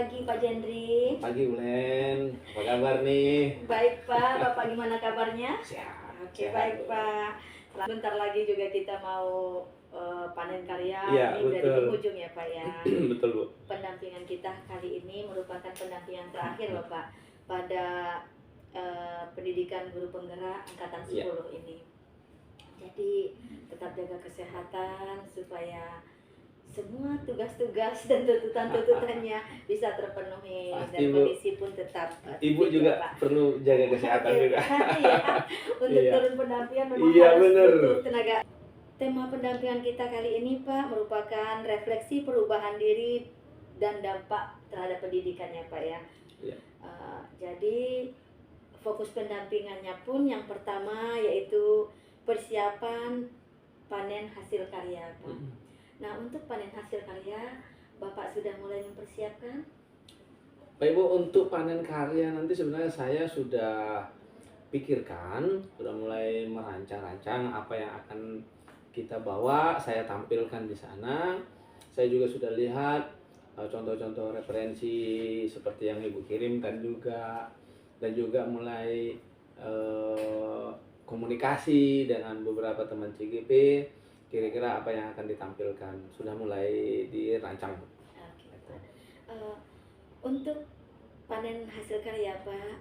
pagi Pak Jendri. Pagi Ulen, apa kabar nih? Baik Pak, Bapak gimana kabarnya? Sehat. Oke, sehat, baik Bu. Pak. Bentar lagi juga kita mau panen karya. Iya, Ini udah di betul. penghujung ya Pak ya. Betul Bu. Pendampingan kita kali ini merupakan pendampingan terakhir Bapak pada pendidikan guru penggerak angkatan 10 Iya. ini. Jadi tetap jaga kesehatan supaya semua tugas-tugas dan tuntutan-tuntutannya bisa terpenuhi. Pasti, dan Bu. kondisi pun tetap Ibu fit, juga Pak. perlu jaga kesehatan Oke, juga. iya. Untuk Iya. turun pendampingan memang Iya, harus bener. butuh tenaga. Tema pendampingan kita kali ini Pak merupakan refleksi perubahan diri dan dampak terhadap pendidikannya Pak ya. Iya. Jadi fokus pendampingannya pun yang pertama yaitu persiapan panen hasil karya Pak. Nah, untuk panen hasil karya, Bapak sudah mulai mempersiapkan? Baik Bu, untuk panen karya nanti sebenarnya saya sudah pikirkan, sudah mulai merancang-rancang apa yang akan kita bawa, saya tampilkan di sana. Saya juga sudah lihat contoh-contoh referensi seperti yang Ibu kirimkan juga, dan juga mulai komunikasi dengan beberapa teman CGP. Kira-kira apa yang akan ditampilkan sudah mulai dirancang. Oke, Pak. Untuk panen hasil karya Pak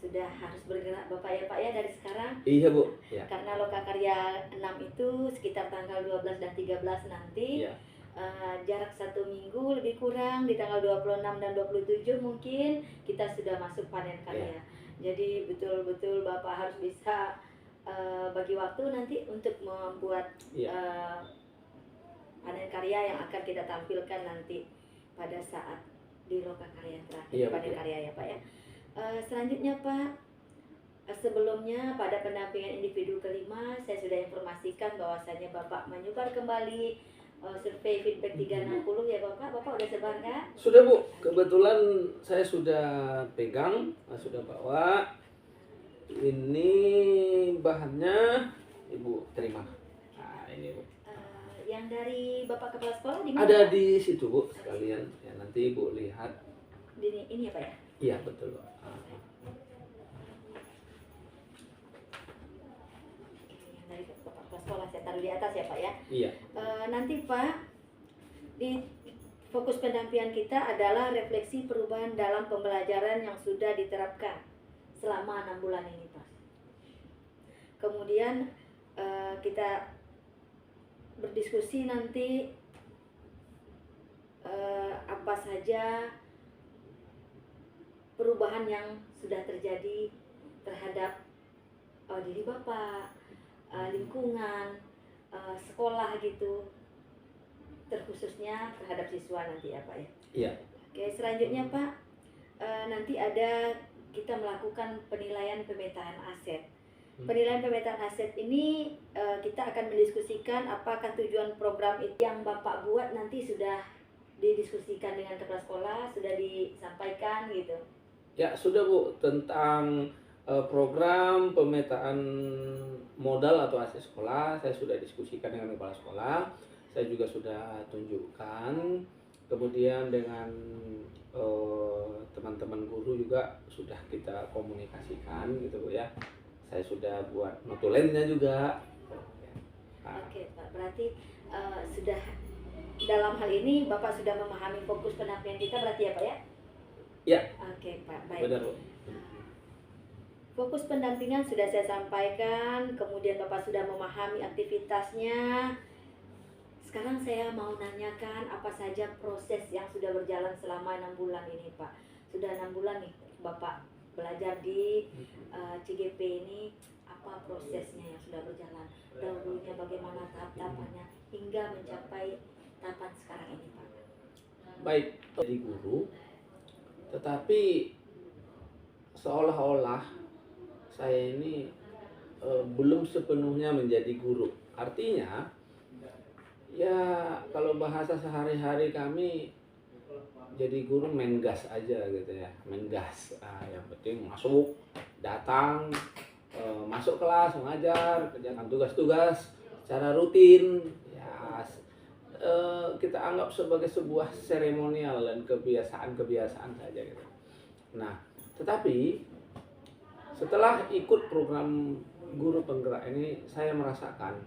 sudah harus bergerak Bapak ya Pak ya dari sekarang. Iya Bu. Ya. Karena Lokakarya 6 itu sekitar tanggal 12 dan 13 nanti. Iya. Jarak 1 minggu lebih kurang di tanggal 26 dan 27 mungkin kita sudah masuk panen karya. Jadi betul-betul Bapak harus bisa bagi waktu nanti untuk membuat panen karya yang akan kita tampilkan nanti pada saat di Lokakarya terakhir. Iya, panen betul. karya ya Pak ya. Selanjutnya Pak, sebelumnya pada pendampingan individu kelima saya sudah informasikan bahwasanya Bapak menyebar kembali survei feedback 360 ya Bapak. Bapak udah sebarkan? Sudah Bu, kebetulan saya sudah pegang, sudah bawa. Ini bahannya Ibu terima. Nah, ini Bu. Yang dari Bapak Kepala Sekolah di mana? Ada Pak? di situ Bu sekalian. Ya, nanti Ibu lihat. Ini ya Pak ya? Iya betul Bu. Yang dari Bapak Kepala Sekolah saya taruh di atas ya Pak ya? Iya. Nanti Pak, di fokus pendampingan kita adalah refleksi perubahan dalam pembelajaran yang sudah diterapkan selama 6 bulan ini Pak. Kemudian kita berdiskusi nanti apa saja perubahan yang sudah terjadi terhadap diri Bapak, lingkungan, sekolah gitu, terkhususnya terhadap siswa nanti ya Pak ya. Iya. Oke, selanjutnya Pak, nanti ada kita melakukan penilaian pemetaan aset. Penilaian pemetaan aset ini kita akan mendiskusikan apakah tujuan program itu yang Bapak buat nanti sudah didiskusikan dengan kepala sekolah, sudah disampaikan gitu. Ya sudah Bu, tentang program pemetaan modal atau aset sekolah saya sudah diskusikan dengan kepala sekolah. Saya juga sudah tunjukkan, kemudian dengan teman-teman guru juga sudah kita komunikasikan gitu Bu ya. Saya sudah buat notulennya juga. Oke Pak, berarti sudah dalam hal ini Bapak sudah memahami fokus pendampingan kita berarti ya Pak ya? Ya. Oke Pak, baik. Benar Bu. Fokus pendampingan sudah saya sampaikan, kemudian Bapak sudah memahami aktivitasnya. Sekarang saya mau nanyakan apa saja proses yang sudah berjalan selama 6 bulan ini Pak. Sudah 6 bulan nih Bapak belajar di CGP ini, apa prosesnya yang sudah berjalan? Dahulunya bagaimana tahap-tahapannya hingga mencapai tahapan sekarang ini Pak? Baik, jadi guru, tetapi seolah-olah saya ini belum sepenuhnya menjadi guru. Artinya ya kalau bahasa sehari-hari kami jadi guru main gas aja gitu ya, main gas. Yang penting masuk, datang, masuk kelas, mengajar, kerjakan tugas-tugas secara rutin. Ya kita anggap sebagai sebuah seremonial dan kebiasaan-kebiasaan saja gitu. Nah, tetapi setelah ikut program guru penggerak ini, saya merasakan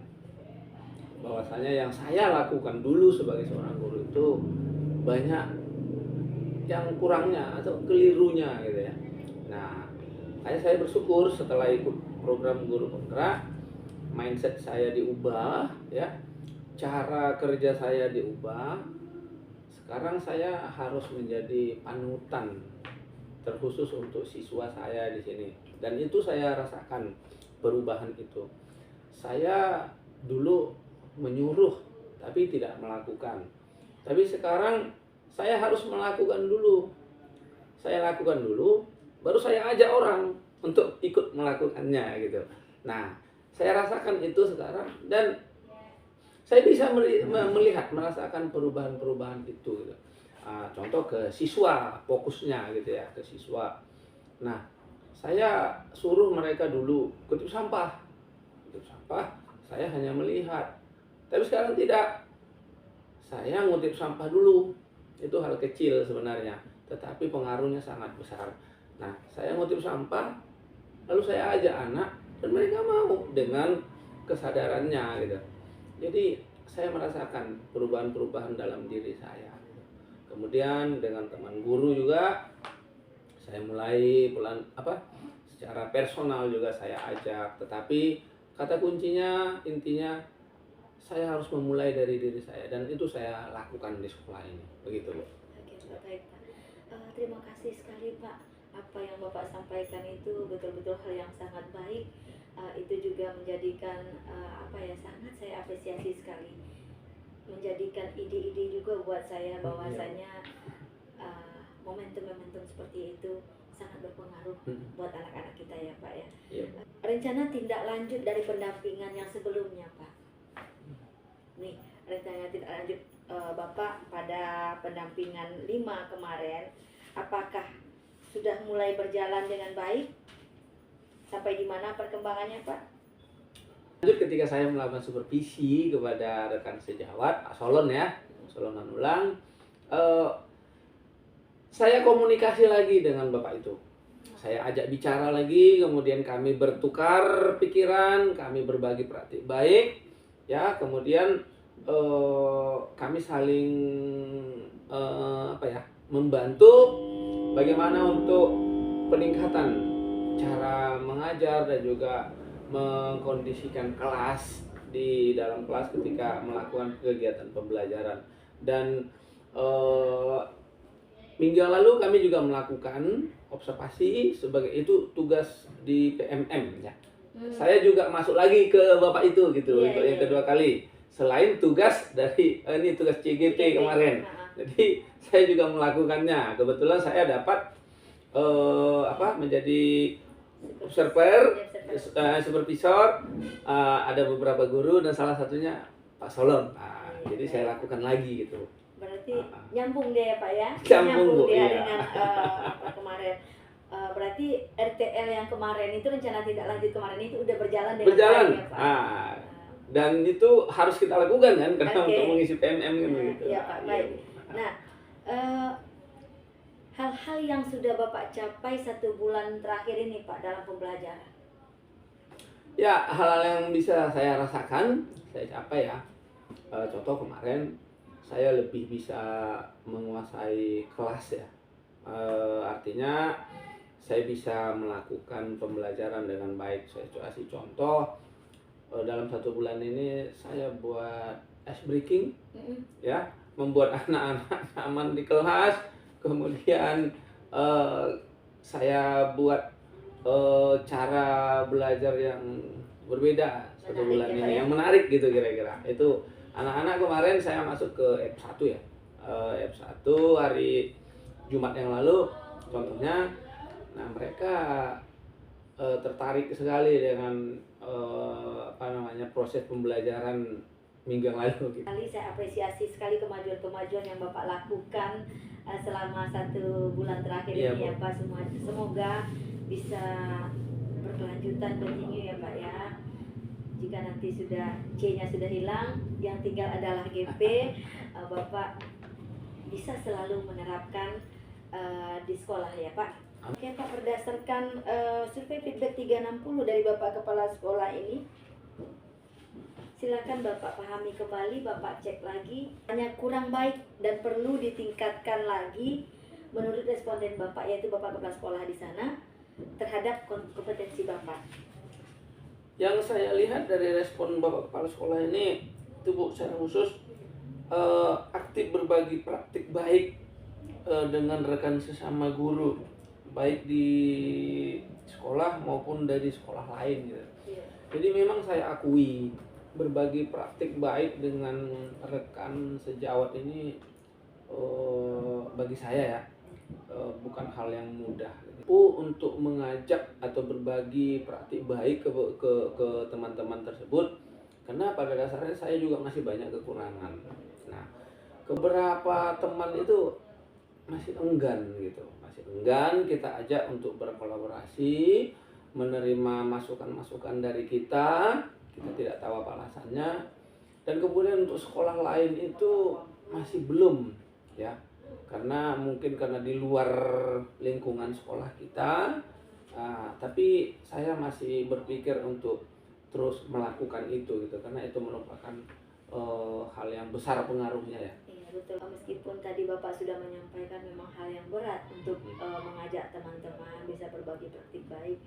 bahwasanya yang saya lakukan dulu sebagai seorang guru itu banyak yang kurangnya atau kelirunya gitu ya. Nah, saya bersyukur setelah ikut program guru penggerak, mindset saya diubah ya, cara kerja saya diubah. Sekarang saya harus menjadi panutan terkhusus untuk siswa saya di sini, dan itu saya rasakan perubahan itu. Saya dulu menyuruh tapi tidak melakukan, tapi sekarang saya harus melakukan dulu. Saya lakukan dulu, baru saya ajak orang untuk ikut melakukannya gitu. Nah, saya rasakan itu sekarang, dan saya bisa melihat, merasakan perubahan-perubahan itu gitu. Contoh ke siswa, fokusnya gitu ya, ke siswa. Nah, saya suruh mereka dulu kutip sampah. Kutip sampah, saya hanya melihat. Tapi sekarang tidak. Saya ngutip sampah dulu. Itu hal kecil sebenarnya, tetapi pengaruhnya sangat besar. Nah, saya ngutip sampah, lalu saya ajak anak, dan mereka mau dengan kesadarannya gitu. Jadi saya merasakan perubahan-perubahan dalam diri saya. Kemudian dengan teman guru juga saya mulai secara personal juga saya ajak, tetapi kata kuncinya, intinya saya harus memulai dari diri saya, dan itu saya lakukan di sekolah ini. Begitu, Bu. Oke, Pak, baik, Pak. Terima kasih sekali, Pak. Apa yang Bapak sampaikan itu betul-betul hal yang sangat baik. Itu juga menjadikan sangat saya apresiasi sekali, menjadikan ide-ide juga buat saya bahwasanya momentum-momentum seperti itu sangat berpengaruh buat anak-anak kita ya, Pak ya. Rencana tindak lanjut dari pendampingan yang sebelumnya, Pak. Nih, rencana tindak lanjut Bapak pada pendampingan 5 kemarin, apakah sudah mulai berjalan dengan baik? Sampai di mana perkembangannya, Pak? Lanjut ketika saya melakukan supervisi kepada rekan sejawat, Pak Solon ya, Solon Manulang, saya komunikasi lagi dengan Bapak itu. Saya ajak bicara lagi, kemudian kami bertukar pikiran, kami berbagi praktik baik, ya, kemudian kami saling membantu bagaimana untuk peningkatan cara mengajar dan juga mengkondisikan kelas di dalam kelas ketika melakukan kegiatan pembelajaran. Dan minggu yang lalu kami juga melakukan observasi, sebagai itu tugas di PMM ya. Saya juga masuk lagi ke Bapak itu gitu untuk yang kedua kali. Selain tugas dari ini tugas CGT kemarin. Jadi saya juga melakukannya. Kebetulan saya dapat menjadi observer, supervisor, ada beberapa guru dan salah satunya Pak Solon. Jadi saya lakukan lagi gitu. Berarti nyambung deh ya, Pak ya. Nyambung dia iya. dengan kemarin. Berarti RTL yang kemarin itu, rencana tindak lanjut kemarin itu udah berjalan dengan baik ya, Pak. Dan itu harus kita lakukan kan, karena untuk mengisi PMM kan begitu. Iya, Pak, baik. Nah, hal-hal yang sudah Bapak capai 1 bulan terakhir ini, Pak, dalam pembelajaran. Ya, hal-hal yang bisa saya rasakan, saya capai ya. Contoh kemarin saya lebih bisa menguasai kelas ya. Artinya saya bisa melakukan pembelajaran dengan baik. Saya kasih contoh, dalam 1 bulan ini saya buat ice breaking, ya, membuat anak-anak nyaman di kelas. Kemudian saya buat cara belajar yang berbeda 1 bulan ini, yang menarik gitu kira-kira. Itu anak-anak kemarin saya masuk ke F1 ya, F1 hari Jumat yang lalu contohnya. Nah, mereka tertarik sekali dengan proses pembelajaran minggu yang lalu gitu. Saya apresiasi sekali kemajuan-kemajuan yang Bapak lakukan selama 1 bulan terakhir ini ya, Pak. Semoga bisa berkelanjutan, continue ya, Pak ya. jika nanti sudah C-nya sudah hilang, yang tinggal adalah GP, Bapak bisa selalu menerapkan di sekolah ya Pak. Oke Pak, berdasarkan survei feedback 360 dari Bapak Kepala Sekolah ini, silakan Bapak pahami kembali, Bapak cek lagi, hanya kurang baik dan perlu ditingkatkan lagi menurut responden Bapak, yaitu Bapak Kepala Sekolah di sana, terhadap kompetensi Bapak. Yang saya lihat dari respon Bapak Kepala Sekolah ini, itu Bu, secara khusus aktif berbagi praktik baik dengan rekan sesama guru, baik di sekolah maupun dari sekolah lain gitu. Jadi memang saya akui berbagi praktik baik dengan rekan sejawat ini bagi saya ya bukan hal yang mudah. Untuk mengajak atau berbagi praktik baik ke teman-teman tersebut, karena pada dasarnya saya juga masih banyak kekurangan. Nah, beberapa teman itu masih enggan gitu, masih enggan kita ajak untuk berkolaborasi, menerima masukan-masukan dari kita tidak tahu apa alasannya. Dan kemudian untuk sekolah lain itu masih belum ya, karena mungkin karena di luar lingkungan sekolah kita. Tapi saya masih berpikir untuk terus melakukan itu gitu, karena itu merupakan hal yang besar pengaruhnya ya. Iya betul, meskipun tadi Bapak sudah menyampaikan memang hal yang berat untuk mengajak teman-teman bisa berbagi praktik baik,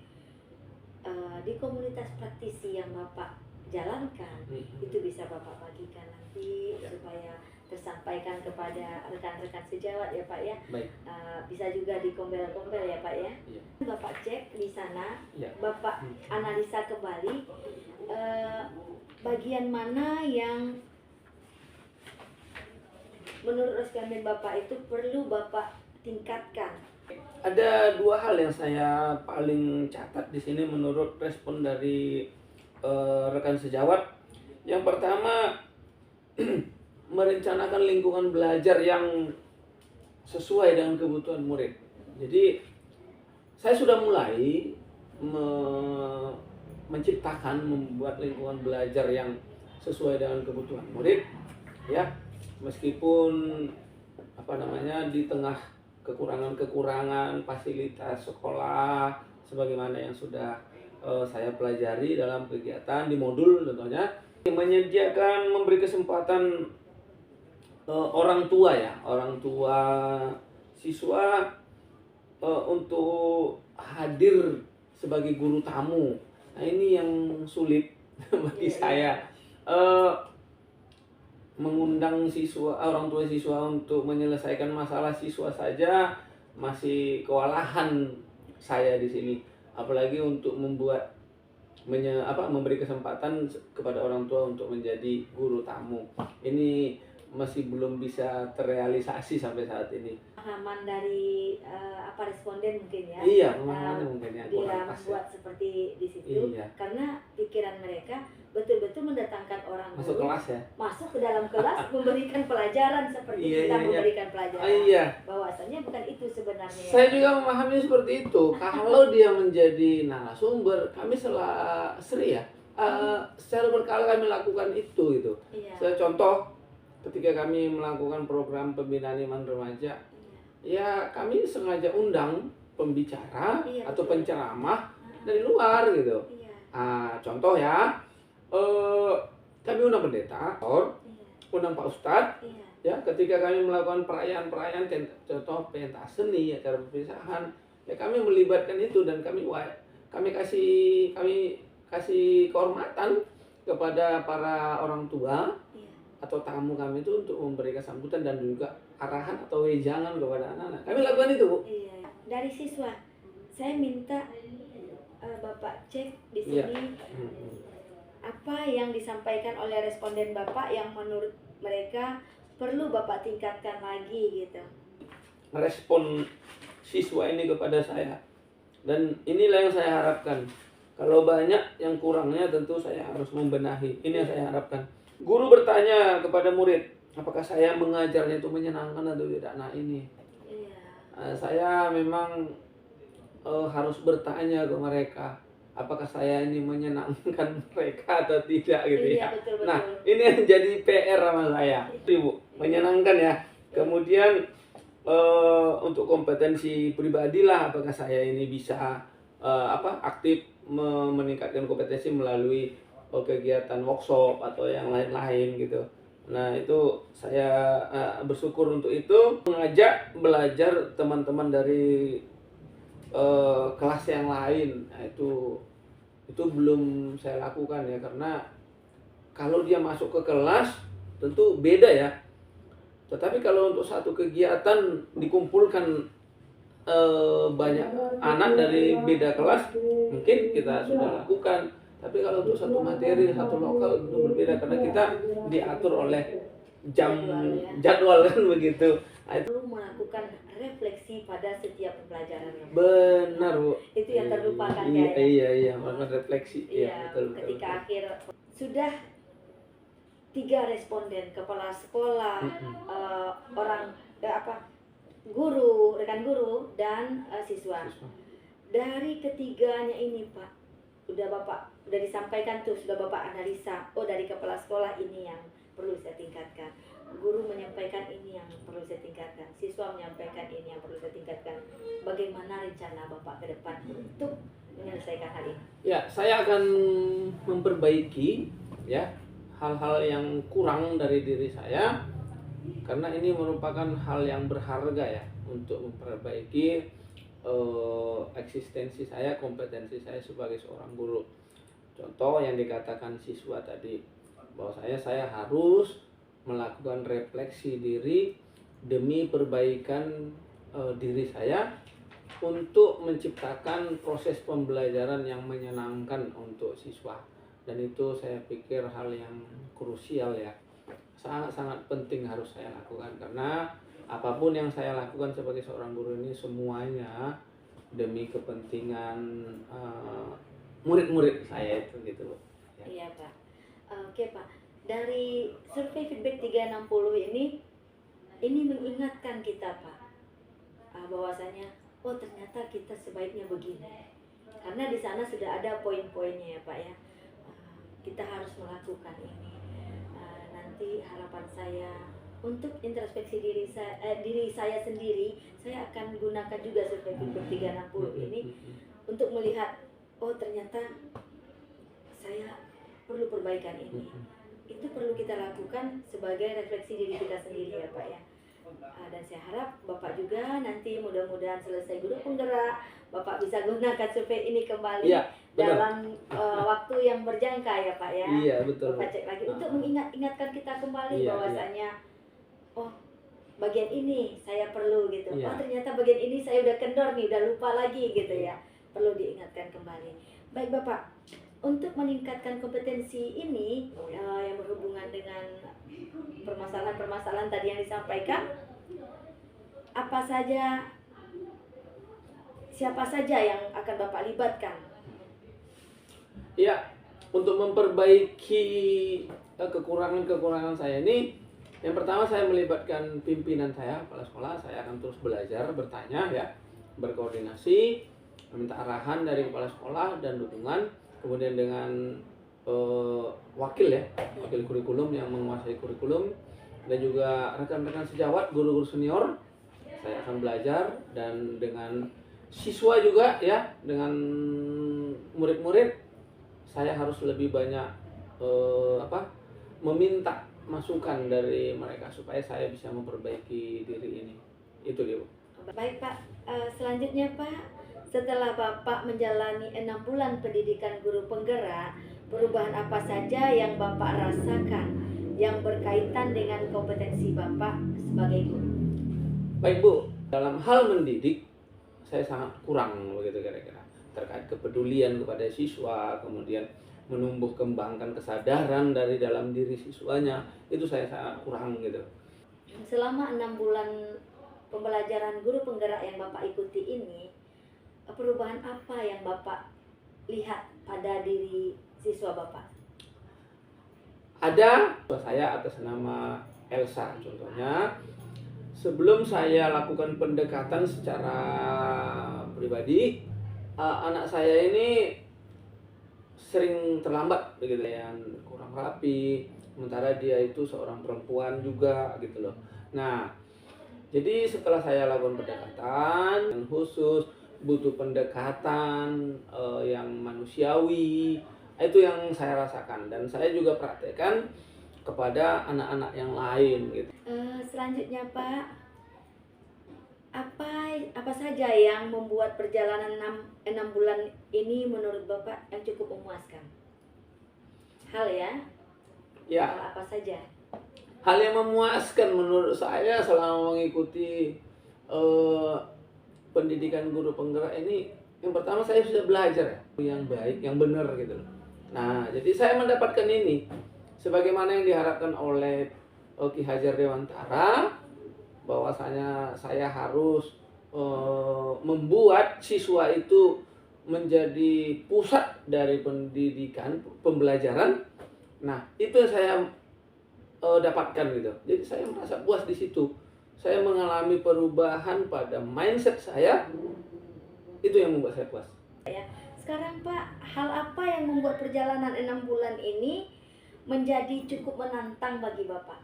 di komunitas praktisi yang Bapak jalankan, itu bisa Bapak bagikan nanti supaya tersampaikan kepada rekan-rekan sejawat ya Pak ya. Baik. Bisa juga dikompel-kompel ya Pak ya. Bapak cek di sana, Bapak analisa kembali bagian mana yang menurut responden Bapak itu perlu Bapak tingkatkan. Ada dua hal yang saya paling catat di sini menurut respon dari rekan sejawat. Yang pertama, merencanakan lingkungan belajar yang sesuai dengan kebutuhan murid. Jadi saya sudah mulai membuat lingkungan belajar yang sesuai dengan kebutuhan murid ya, meskipun di tengah kekurangan fasilitas sekolah sebagaimana yang sudah saya pelajari dalam kegiatan di modul, tentunya menyediakan, memberi kesempatan orang tua siswa untuk hadir sebagai guru tamu. Nah ini yang sulit bagi saya, mengundang orang tua siswa untuk menyelesaikan masalah siswa saja masih kewalahan saya di sini, apalagi untuk memberi kesempatan kepada orang tua untuk menjadi guru tamu. Ini masih belum bisa terrealisasi sampai saat ini. Pemahaman dari responden mungkin ya. Iya, pemahamannya mungkin ya dia membuat seperti di situ. Iya. Karena pikiran mereka betul-betul mendatangkan orang masuk kelas ya. Masuk ke dalam kelas memberikan pelajaran seperti kita memberikan pelajaran. Iya. Bahwasanya bukan itu sebenarnya. Saya juga memahami seperti itu. Kalau dia menjadi narasumber, kami secara berkala kami lakukan itu gitu. Iya. Saya contoh ketika kami melakukan program pembinaan iman remaja, ya kami sengaja undang pembicara atau penceramah dari luar gitu. Contoh ya, kami undang pendeta, undang Pak Ustadz, ya ketika kami melakukan perayaan contoh pentas seni, acara perpisahan, ya kami melibatkan itu dan kami kasih kehormatan kepada para orang tua atau tamu kami itu untuk memberikan sambutan dan juga arahan atau wejangan kepada anak-anak. Kami lakukan itu, Bu. Iya. Dari siswa, saya minta Bapak cek di sini apa yang disampaikan oleh responden Bapak yang menurut mereka perlu Bapak tingkatkan lagi gitu. Respon siswa ini kepada saya, dan inilah yang saya harapkan. Kalau banyak yang kurangnya tentu saya harus membenahi. Ini yang saya harapkan. Guru bertanya kepada murid, apakah saya mengajarnya itu menyenangkan atau tidak? Nah ini, saya memang harus bertanya ke mereka, apakah saya ini menyenangkan mereka atau tidak gitu Iya, ya. betul-betul. Nah, ini yang jadi PR sama saya, Ibu, menyenangkan ya. Kemudian untuk kompetensi pribadi lah, apakah saya ini bisa aktif meningkatkan kompetensi melalui kegiatan workshop atau yang lain-lain gitu. Nah, itu saya bersyukur untuk itu, mengajak belajar teman-teman dari kelas yang lain. Nah, itu belum saya lakukan ya, karena kalau dia masuk ke kelas tentu beda ya. Tetapi kalau untuk satu kegiatan dikumpulkan banyak anak dari beda kelas, mungkin kita sudah lakukan. Tapi kalau untuk satu materi, satu lokal itu berbeda, karena kita diatur oleh jadwal kan begitu. Nah, itu Perlu melakukan refleksi pada setiap pembelajaran. benar, Bu. Itu yang terlupakan Iya, kayaknya. iya, melakukan refleksi. Iya, betul. ketika akhir sudah 3 responden, kepala sekolah, guru, rekan guru, dan siswa. Dari ketiganya ini, Pak, udah disampaikan tuh, sudah Bapak analisa. Oh, dari kepala sekolah ini yang perlu saya tingkatkan. Guru menyampaikan ini yang perlu saya tingkatkan. Siswa menyampaikan ini yang perlu saya tingkatkan. Bagaimana rencana Bapak ke depan untuk menyelesaikan hal ini? Ya, saya akan memperbaiki ya hal-hal yang kurang dari diri saya, karena ini merupakan hal yang berharga ya untuk memperbaiki eksistensi saya, kompetensi saya sebagai seorang guru. Contoh yang dikatakan siswa tadi, bahwa saya harus melakukan refleksi diri demi perbaikan diri saya untuk menciptakan proses pembelajaran yang menyenangkan untuk siswa. Dan itu saya pikir hal yang krusial ya, sangat-sangat penting harus saya lakukan, karena apapun yang saya lakukan sebagai seorang guru ini semuanya demi kepentingan murid-murid saya itu gitu. Ya. Iya, Pak. Oke, Pak. Dari survei feedback 360 ini mengingatkan kita, Pak, bahwasanya oh ternyata kita sebaiknya begini. Karena di sana sudah ada poin-poinnya ya, Pak ya. Kita harus melakukan ini. Nanti harapan saya untuk introspeksi diri saya sendiri, saya akan gunakan juga survei feedback 360 ini untuk melihat oh ternyata saya perlu perbaikan ini. Itu perlu kita lakukan sebagai refleksi diri kita sendiri ya, Pak ya. Dan saya harap Bapak juga nanti mudah-mudahan selesai guru penggerak, Bapak bisa gunakan survei ini kembali dalam waktu yang berjangka ya, Pak ya. Iya, betul. Bapak cek lagi untuk mengingatkan kita kembali bahwasanya oh bagian ini saya perlu gitu. Oh ternyata bagian ini saya udah kendor nih, udah lupa lagi gitu ya. Perlu diingatkan kembali. Baik Bapak, untuk meningkatkan kompetensi ini yang berhubungan dengan permasalahan-permasalahan tadi yang disampaikan, siapa saja yang akan Bapak libatkan? Ya, untuk memperbaiki kekurangan-kekurangan saya ini, yang pertama saya melibatkan pimpinan saya, kepala sekolah. Saya akan terus belajar, bertanya ya, berkoordinasi, meminta arahan dari kepala sekolah dan dukungan, kemudian dengan wakil kurikulum yang menguasai kurikulum, dan juga rekan-rekan sejawat, guru-guru senior. Saya akan belajar, dan dengan siswa juga ya, dengan murid-murid, saya harus lebih banyak meminta masukan dari mereka supaya saya bisa memperbaiki diri ini. Itu dia, Bu. Baik Pak, selanjutnya Pak, setelah Bapak menjalani 6 bulan pendidikan guru penggerak, perubahan apa saja yang Bapak rasakan yang berkaitan dengan kompetensi Bapak sebagai guru? Baik Bu, dalam hal mendidik saya sangat kurang begitu kira-kira, terkait kepedulian kepada siswa, kemudian menumbuh kembangkan kesadaran dari dalam diri siswanya, itu saya sangat kurang gitu. Selama 6 bulan pembelajaran guru penggerak yang Bapak ikuti ini, perubahan apa yang Bapak lihat pada diri siswa Bapak? Ada, saya atas nama Elsa contohnya, sebelum saya lakukan pendekatan secara pribadi, anak saya ini sering terlambat begitu, yang kurang rapi, sementara dia itu seorang perempuan juga gitu loh. Nah, jadi setelah saya lakukan pendekatan yang khusus, butuh pendekatan yang manusiawi, itu yang saya rasakan dan saya juga praktekkan kepada anak-anak yang lain gitu. Selanjutnya Pak, apa saja yang membuat perjalanan 6 bulan ini menurut Bapak yang cukup memuaskan? Hal ya? Ya, Hal apa saja? hal yang memuaskan menurut saya selama mengikuti pendidikan guru penggerak ini, yang pertama saya sudah belajar yang baik, yang benar gitu loh. Nah, jadi saya mendapatkan ini sebagaimana yang diharapkan oleh Ki Hajar Dewantara, bahwasanya saya harus membuat siswa itu menjadi pusat dari pendidikan, pembelajaran. Nah, itu yang saya dapatkan gitu. Jadi saya merasa puas di situ. Saya mengalami perubahan pada mindset saya, itu yang membuat saya puas. Sekarang Pak, hal apa yang membuat perjalanan 6 bulan ini menjadi cukup menantang bagi Bapak?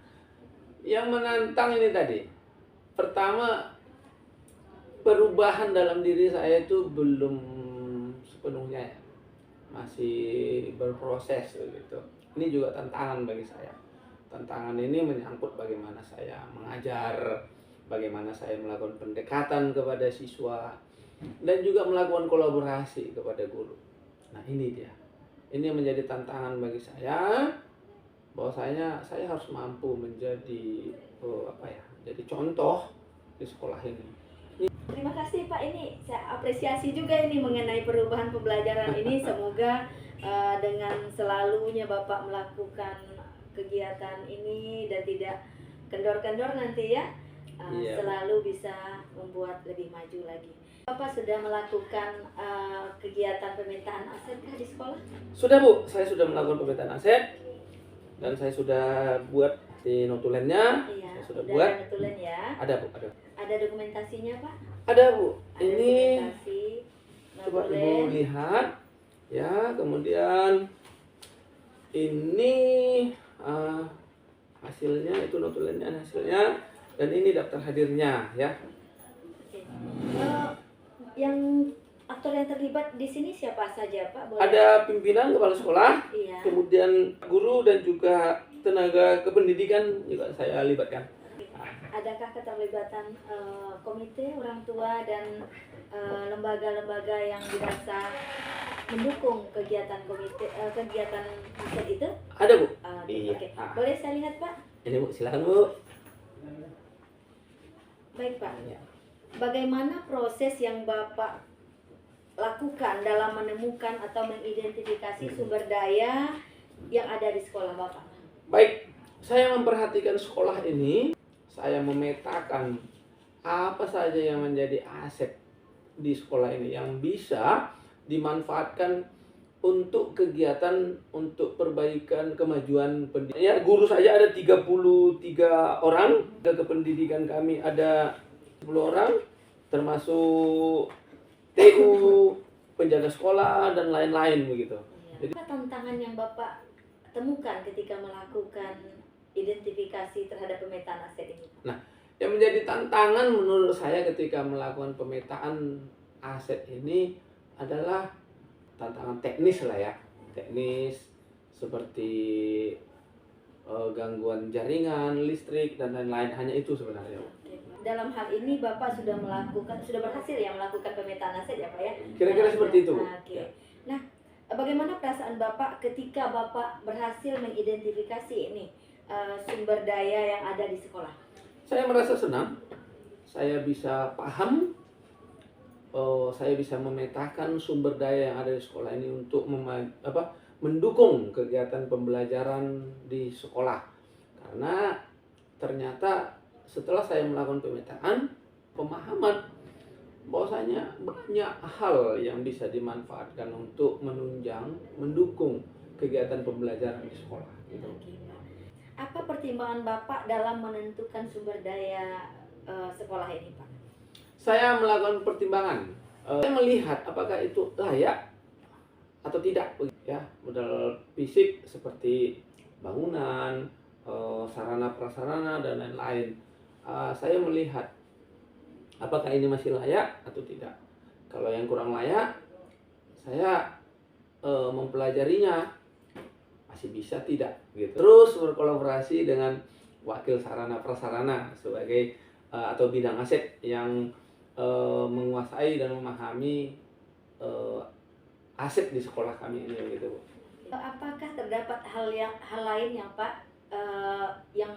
Yang menantang ini tadi, pertama, perubahan dalam diri saya itu belum sepenuhnya ya, masih berproses begitu. Ini juga tantangan bagi saya. Tantangan ini menyangkut bagaimana saya mengajar, bagaimana saya melakukan pendekatan kepada siswa, dan juga melakukan kolaborasi kepada guru. Nah, ini dia. Ini yang menjadi tantangan bagi saya, bahwasanya saya harus mampu menjadi jadi contoh di sekolah ini. Terima kasih Pak, ini saya apresiasi juga ini mengenai perubahan pembelajaran ini. Semoga dengan selalunya Bapak melakukan kegiatan ini dan tidak kendor-kendor nanti ya, Iya. selalu bisa membuat lebih maju lagi. Bapak sudah melakukan kegiatan pemetaan asetkah di sekolah? Sudah Bu, saya sudah melakukan pemetaan aset dan saya sudah buat di notulennya. Iya, Saya sudah udah buat. ada notulen ya. Ada Bu, ada. Ada dokumentasinya Pak? Ada Bu. Ada Ini dokumentasi, coba Ibu notulen. lihat ya, kemudian ini hasilnya, itu notulennya hasilnya, dan ini daftar hadirnya ya. Oke. Yang aktor yang terlibat di sini siapa saja Pak? Boleh? Ada pimpinan kepala sekolah, Iya. kemudian guru dan juga tenaga kependidikan juga saya libatkan. Adakah keterlibatan komite orang tua dan lembaga-lembaga yang dirasa mendukung kegiatan kegiatan aset itu? Ada Bu. Iya. Oke. Boleh saya lihat Pak? Ini Bu, silakan Bu. Baik Pak. Ya. Bagaimana proses yang Bapak lakukan dalam menemukan atau mengidentifikasi sumber daya yang ada di sekolah Bapak? Baik, saya memperhatikan sekolah ini, saya memetakan apa saja yang menjadi aset di sekolah ini yang bisa dimanfaatkan untuk kegiatan, untuk perbaikan kemajuan pendidikan. Ya, guru saja ada 33 orang, ke pendidikan kami ada 10 orang, termasuk TU, penjaga sekolah, dan lain-lain begitu. Jadi, apa tantangan yang Bapak temukan ketika melakukan identifikasi terhadap pemetaan aset ini? Nah, yang menjadi tantangan menurut saya ketika melakukan pemetaan aset ini adalah tantangan teknis lah ya. Teknis seperti gangguan jaringan, listrik, dan lain-lain. Hanya itu sebenarnya. Dalam hal ini Bapak sudah berhasil ya melakukan pemetaan aset ya Pak ya? Kira-kira seperti itu. Oke. Nah, bagaimana perasaan Bapak ketika Bapak berhasil mengidentifikasi ini sumber daya yang ada di sekolah? Saya merasa senang. Saya bisa paham. Saya bisa memetakan sumber daya yang ada di sekolah ini untuk mendukung kegiatan pembelajaran di sekolah. Karena ternyata setelah saya melakukan pemetaan, pemahaman bahwasanya banyak hal yang bisa dimanfaatkan untuk menunjang, mendukung kegiatan pembelajaran di sekolah. Gitu. Apa pertimbangan Bapak dalam menentukan sumber daya sekolah ini Pak? Saya melakukan pertimbangan. Saya melihat apakah itu layak atau tidak ya. Modal fisik seperti bangunan, sarana prasarana dan lain-lain. Saya melihat apakah ini masih layak atau tidak. Kalau yang kurang layak, saya mempelajarinya masih bisa tidak gitu. Terus berkolaborasi dengan wakil sarana prasarana sebagai atau bidang aset yang menguasai dan memahami aset di sekolah kami ini gitu. Apakah terdapat hal lain yang Pak yang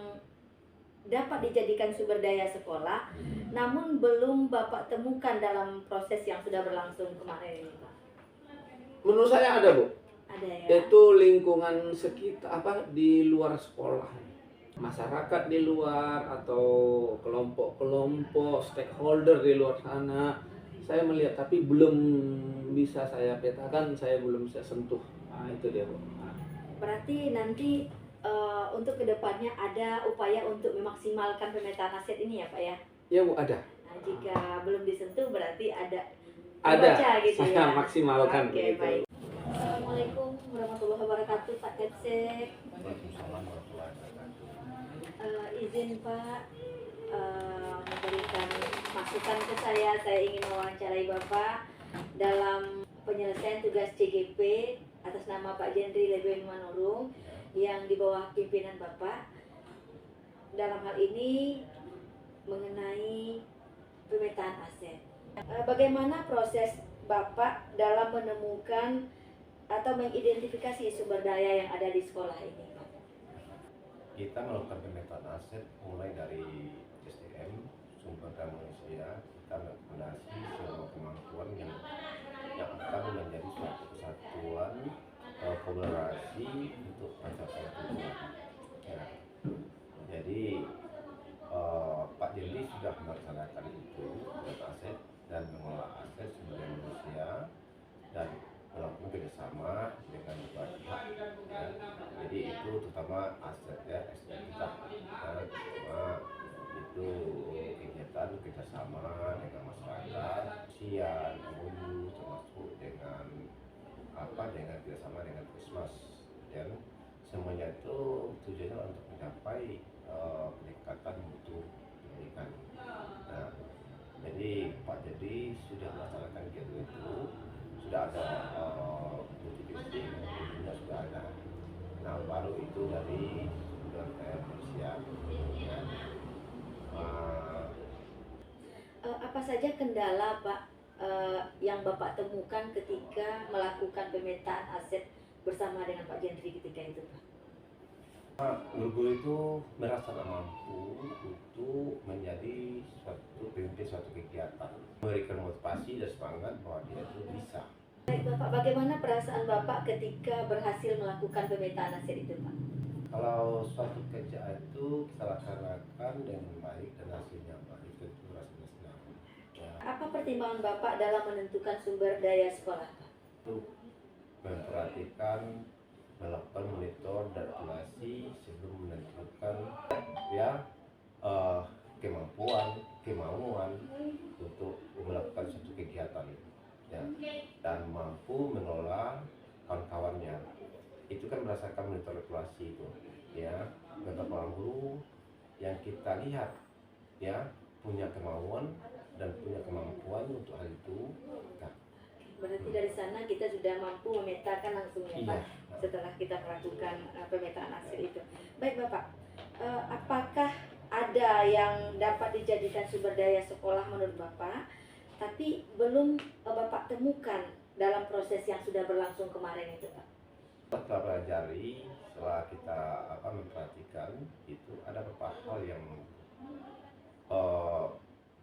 dapat dijadikan sumber daya sekolah, namun belum Bapak temukan dalam proses yang sudah berlangsung kemarin ini, Pak? Menurut saya ada, Bu. Ada ya. Yaitu lingkungan sekitar di luar sekolah. Masyarakat di luar atau kelompok-kelompok stakeholder di luar sana. Saya melihat tapi belum bisa saya petakan, saya belum bisa sentuh. Itu dia, Bu. Berarti nanti untuk kedepannya ada upaya untuk memaksimalkan pemetaan aset ini ya Pak ya? Ya, Bu, ada. Nah, jika belum disentuh berarti ada Gitu saya ya. maksimalkan. Oke, gitu. baik. Assalamualaikum warahmatullahi wabarakatuh, Pak Kepsek. Waalaikumsalam warahmatullahi wabarakatuh. Izin Pak memberikan masukan ke saya ingin mewawancarai Bapak dalam penyelesaian tugas CGP atas nama Pak Jendri Lebeng Manurung yang di bawah pimpinan Bapak. Dalam hal ini mengenai pemetaan aset. Bagaimana proses Bapak dalam menemukan atau mengidentifikasi sumber daya yang ada di sekolah ini, Pak? Kita melakukan pemetaan aset mulai dari SDM, sumber daya manusia, kita mengakomodasi semua kemampuan yang akan menjadi suatu kesatuan kolaborasi untuk pencapaian tujuan. Ya. Jadi Pak Jendri sudah melaksanakan itu pemetaan aset dan mengelola aset sumber daya manusia dan melakukan kerjasama dengan berbagai pihak ya. Jadi itu terutama aset ya, SDM kita itu kegiatan kerjasama dengan masyarakat, sian, guru, termasuk dengan kerjasama dengan puskesmas dan semuanya itu tujuannya untuk mencapai peningkatan mutu pendidikan. Nah, jadi Pak Jadi sudah melaksanakan kegiatan itu, sudah ada multivisi, kemudian sudah ada. Nah, baru itu dari sumber daya manusia. Ya. Apa saja kendala Pak yang Bapak temukan ketika melakukan pemetaan aset bersama dengan Pak Jendri ketika itu, Pak? Guru-guru itu merasa tak mampu untuk menjadi pemimpin suatu kegiatan, memberikan motivasi dan semangat bahwa dia itu bisa. Baik Bapak, bagaimana perasaan Bapak ketika berhasil melakukan pemetaan aset itu, Pak? Kalau suatu kerjaan itu kita laksanakan dengan baik dan hasilnya baik, itu rasanya senang. Ya, Apa pertimbangan Bapak dalam menentukan sumber daya sekolah, Pak? untuk memperhatikan, melakukan monitor dan evaluasi sebelum menentukan ya kemauan untuk melakukan suatu kegiatan ya, dan mampu mengelola kawan-kawannya. Itu kan berdasarkan monitor evaluasi itu ya, beberapa guru yang kita lihat ya punya kemauan dan punya kemampuan untuk hal itu. Nah, Berarti dari sana kita sudah mampu memetakan langsung ya, Pak, iya. setelah kita melakukan pemetaan aset itu. Baik Bapak, apakah ada yang dapat dijadikan sumber daya sekolah menurut Bapak, tapi belum Bapak temukan dalam proses yang sudah berlangsung kemarin itu, Pak? Setelah pelajari, setelah kita memperhatikan itu ada beberapa hal yang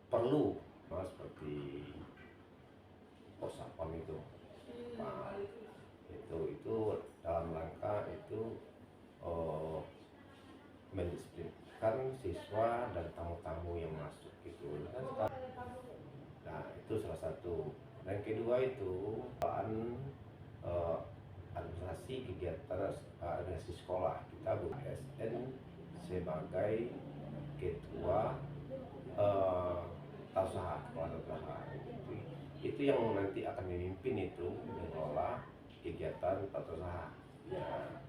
perlu seperti posapam itu. Nah, itu dalam rangka itu mendisiplinkan siswa dan tamu-tamu yang masuk gitu. Nah, itu salah satu. Dan kedua itu administrasi kegiatan administrasi sekolah, kita BSN sebagai ketua usaha sekolah usaha itu yang nanti akan memimpin itu mengelola kegiatan atau usaha. Ya,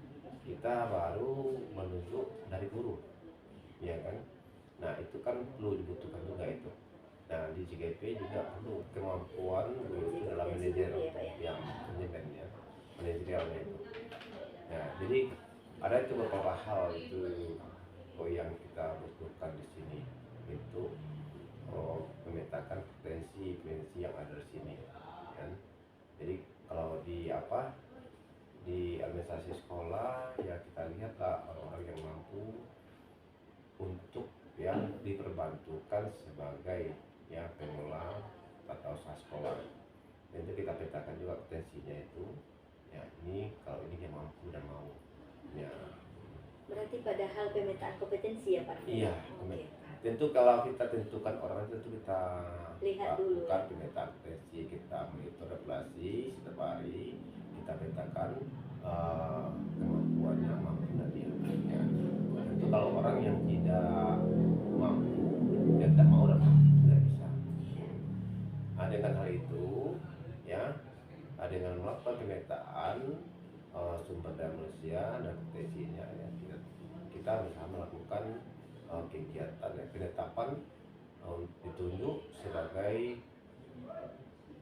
kita baru menunjuk dari guru, ya kan. Nah itu kan perlu dibutuhkan juga itu. Nah di JGP juga perlu kemampuan guru itu dalam manajer yang manajemennya, manajerialnya itu. Nah jadi ada itu beberapa hal itu yang kita butuhkan di sini itu memetakan potensi yang ada di sini, kan. Jadi kalau di di administrasi sekolah ya kita lihatlah orang-orang yang mampu untuk yang diperbantukan sebagai ya pengelola tata usaha sekolah. Dan itu kita petakan juga potensinya itu. Ya ini kalau ini dia mampu dan mau. Ya. Berarti pada hal pemetaan kompetensi ya Pak? Iya. Oke. Tentu kalau kita tentukan orang itu kita Lihat dulu. lakukan pemetaan potensi, kita monitor regulasi setiap hari, kita petakan kemampuannya mampu dan dia. Ya. Tentu kalau orang yang tidak mampu, dia tidak mau dan tidak bisa. Nah, dengan hal itu, ya, dengan melakukan pemetaan sumber daya manusia dan potensinya, ya, kita bisa melakukan kegiatan penetapan ditunjuk sebagai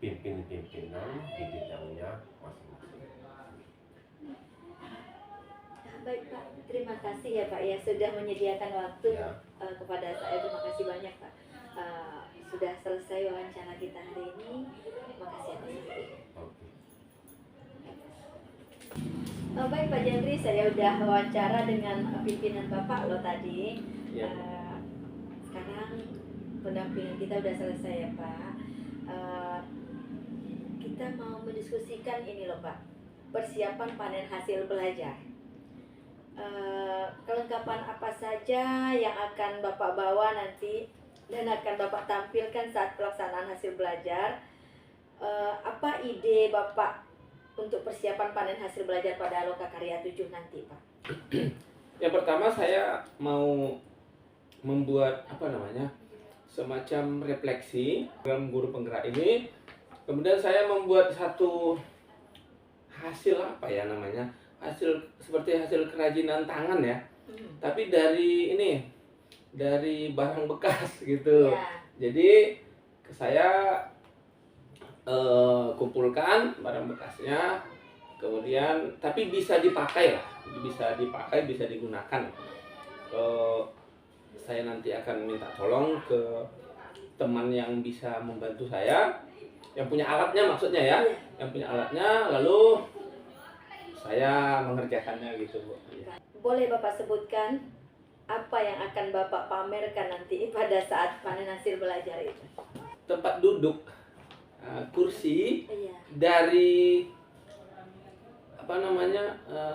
pimpinan di bidangnya masing-masing. Baik Pak, terima kasih ya Pak ya sudah menyediakan waktu Ya. Kepada saya. Terima kasih banyak Pak. Sudah selesai wawancara kita hari ini. Terima kasih atas waktunya. Oke. Baik Pak Jendri, saya udah wawancara dengan pimpinan Bapak lo tadi. Ya. Sekarang pendampingan kita udah selesai ya Pak. Kita mau mendiskusikan ini loh Pak, persiapan panen hasil belajar. Kelengkapan apa saja yang akan Bapak bawa nanti dan akan Bapak tampilkan saat pelaksanaan hasil belajar. Apa ide Bapak untuk persiapan panen hasil belajar pada Lokakarya 7 nanti Pak? Yang pertama saya mau membuat semacam refleksi dalam guru penggerak ini. Kemudian saya membuat satu hasil hasil seperti hasil kerajinan tangan ya, tapi dari barang bekas gitu. Ya. Jadi saya kumpulkan barang bekasnya, kemudian tapi bisa dipakai, bisa digunakan. Saya nanti akan minta tolong ke teman yang bisa membantu saya, yang punya alatnya maksudnya ya, yang punya alatnya, lalu saya mengerjakannya gitu Bu. Boleh Bapak sebutkan apa yang akan Bapak pamerkan nanti pada saat panen hasil belajar itu? Tempat duduk, kursi Iya. dari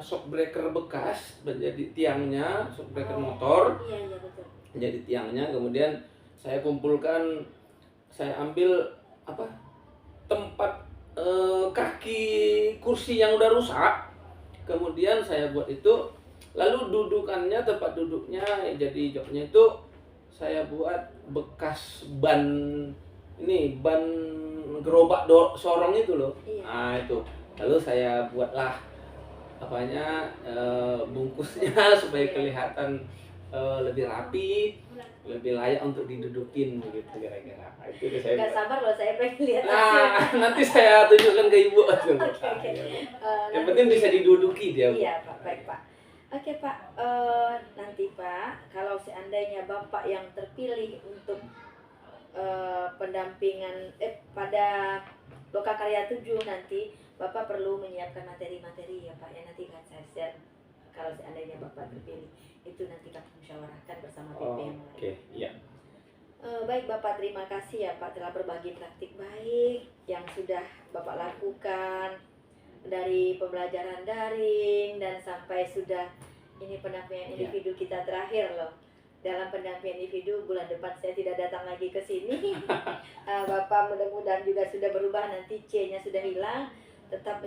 shockbreaker bekas menjadi tiangnya, shockbreaker motor Iya betul. menjadi tiangnya. Kemudian saya kumpulkan, saya ambil tempat kaki kursi yang udah rusak, kemudian saya buat itu, lalu tempat duduknya jadi joknya itu saya buat bekas ban gerobak sorong itu loh. Iya. Nah itu, lalu saya buatlah bungkusnya supaya kelihatan lebih rapi, lebih layak untuk didudukin begitu kira-kira. Nah, itu udah saya Gak buat. sabar loh saya pengen lihat Nah, hasilnya. nanti saya tunjukkan ke Ibu. Oke. Yang penting bisa diduduki dia, Bu. Iya Pak, baik Pak. Oke Pak, nanti Pak, kalau seandainya Bapak yang terpilih untuk pendampingan pada Lokakarya 7 nanti, Bapak perlu menyiapkan materi-materi ya Pak, yang nanti akan saya share kalau seandainya Bapak terpilih. Itu nanti kami musyawarahkan bersama PP yang lain. Oke, iya. Baik Bapak, terima kasih ya Pak telah berbagi praktik baik yang sudah Bapak lakukan dari pembelajaran daring dan sampai sudah ini pendampingan individu kita terakhir loh. Dalam pendampingan individu bulan depan saya tidak datang lagi ke sini. Bapak mudah-mudahan juga sudah berubah, nanti C-nya sudah hilang, tetap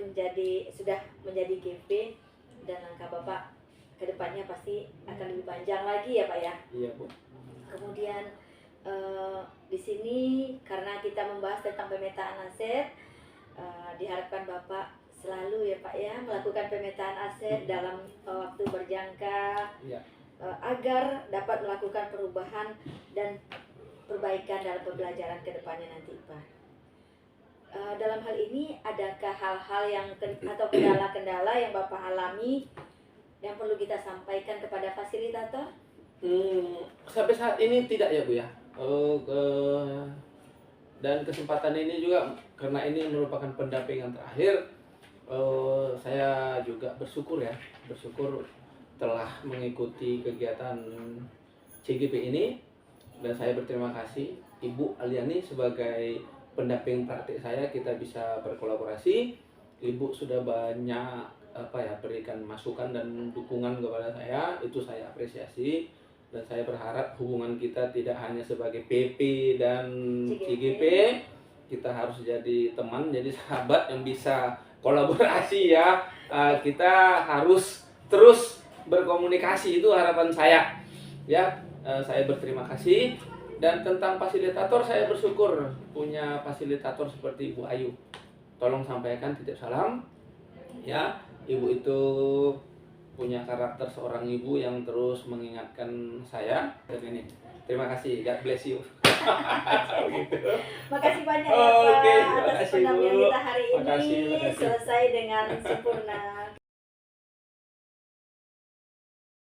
sudah menjadi GP, dan langkah Bapak kedepannya pasti akan lebih panjang lagi ya Pak ya. Iya Bu. Kemudian di sini karena kita membahas tentang pemetaan aset, diharapkan Bapak selalu ya Pak ya melakukan pemetaan aset dalam waktu berjangka Ya. Agar dapat melakukan perubahan dan perbaikan dalam pembelajaran ke depannya nanti Pak. Dalam hal ini adakah hal-hal yang atau kendala-kendala yang Bapak alami yang perlu kita sampaikan kepada fasilitator? Sampai saat ini tidak ya Bu ya. Dan kesempatan ini juga karena ini merupakan pendampingan terakhir, saya juga bersyukur telah mengikuti kegiatan CGP ini, dan saya berterima kasih Ibu Aliani sebagai pendamping praktik saya. Kita bisa berkolaborasi. Ibu sudah banyak berikan masukan dan dukungan kepada saya, itu saya apresiasi. Dan saya berharap hubungan kita tidak hanya sebagai PP dan CGP, kita harus jadi teman, jadi sahabat yang bisa kolaborasi ya. Kita harus terus berkomunikasi, itu harapan saya ya. Saya berterima kasih. Dan tentang fasilitator, saya bersyukur punya fasilitator seperti Ibu Ayu. Tolong sampaikan titip salam ya. Ibu itu punya karakter seorang ibu yang terus mengingatkan saya. Dan ini terima kasih, God bless you. Makasih banyak ya Pak Oke, atas makasih, pendampingan Bu. kita hari ini. Makasih. Selesai dengan sempurna.